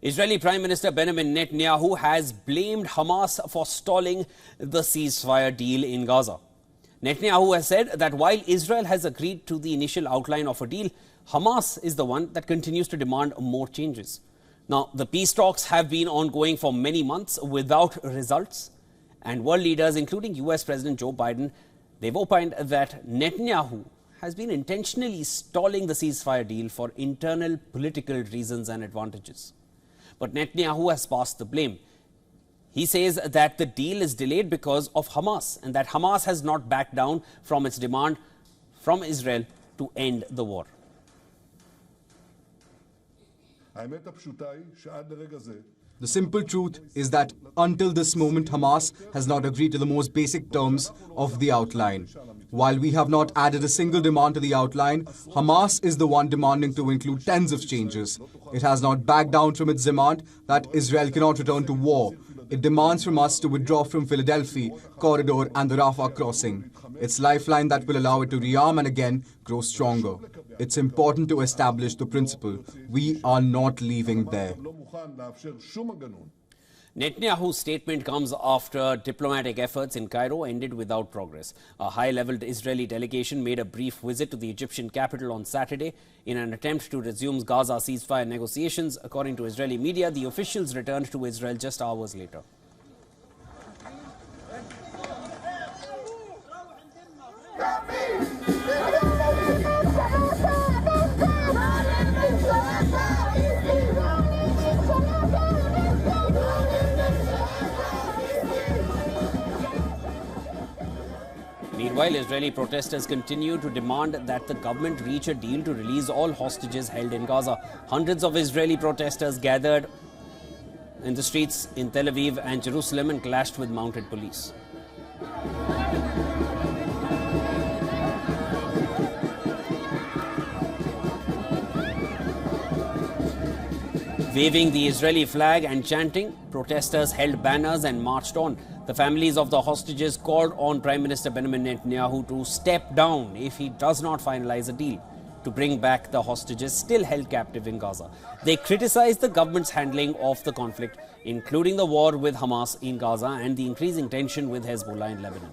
Israeli Prime Minister Benjamin Netanyahu has blamed Hamas for stalling the ceasefire deal in Gaza. Netanyahu has said that while Israel has agreed to the initial outline of a deal, Hamas is the one that continues to demand more changes. Now, the peace talks have been ongoing for many months without results, and world leaders, including US President Joe Biden, they've opined that Netanyahu has been intentionally stalling the ceasefire deal for internal political reasons and advantages. But Netanyahu has passed the blame. He says that the deal is delayed because of Hamas and that Hamas has not backed down from its demand from Israel to end the war. The simple truth is that until this moment, Hamas has not agreed to the most basic terms of the outline. While we have not added a single demand to the outline, Hamas is the one demanding to include tens of changes. It has not backed down from its demand that Israel cannot return to war. It demands from us to withdraw from Philadelphia corridor and the Rafah crossing. It's lifeline that will allow it to rearm and again grow stronger. It's important to establish the principle. We are not leaving there. Netanyahu's statement comes after diplomatic efforts in Cairo ended without progress. A high-level Israeli delegation made a brief visit to the Egyptian capital on Saturday in an attempt to resume Gaza ceasefire negotiations. According to Israeli media, the officials returned to Israel just hours later. Meanwhile, Israeli protesters continue to demand that the government reach a deal to release all hostages held in Gaza. Hundreds of Israeli protesters gathered in the streets in Tel Aviv and Jerusalem and clashed with mounted police. Waving the Israeli flag and chanting, protesters held banners and marched on. The families of the hostages called on Prime Minister Benjamin Netanyahu to step down if he does not finalize a deal to bring back the hostages still held captive in Gaza. They criticized the government's handling of the conflict, including the war with Hamas in Gaza and the increasing tension with Hezbollah in Lebanon.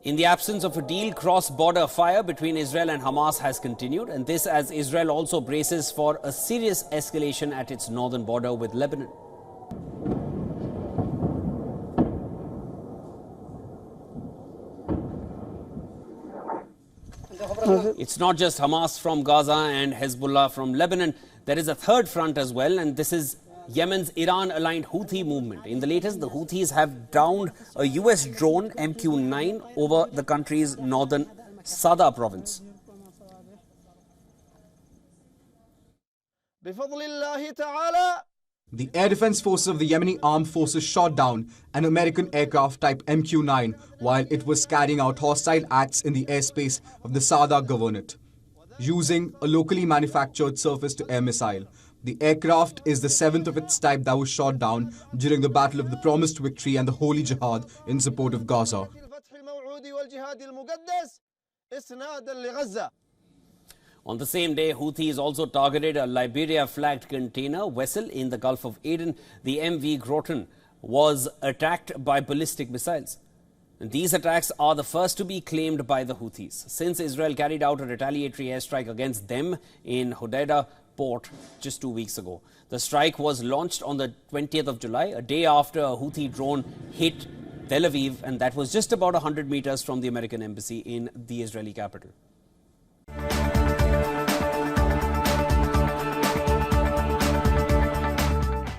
In the absence of a deal, cross-border fire between Israel and Hamas has continued, and this as Israel also braces for a serious escalation at its northern border with Lebanon. It's not just Hamas from Gaza and Hezbollah from Lebanon. There is a third front as well, and this is Yemen's Iran-aligned Houthi movement. In the latest, the Houthis have downed a US drone MQ-9 over the country's northern Sada province. The air defense forces of the Yemeni armed forces shot down an American aircraft type MQ-9 while it was carrying out hostile acts in the airspace of the Sada Governorate, using a locally manufactured surface-to-air missile. The aircraft is the seventh of its type that was shot down during the Battle of the Promised Victory and the Holy Jihad in support of Gaza. On the same day, Houthis also targeted a Liberia-flagged container vessel in the Gulf of Aden. The MV Groton was attacked by ballistic missiles. These attacks are the first to be claimed by the Houthis since Israel carried out a retaliatory airstrike against them in Hodeidah port just 2 weeks ago. The strike was launched on the 20th of July, a day after a Houthi drone hit Tel Aviv, and that was just about 100 meters from the American embassy in the Israeli capital.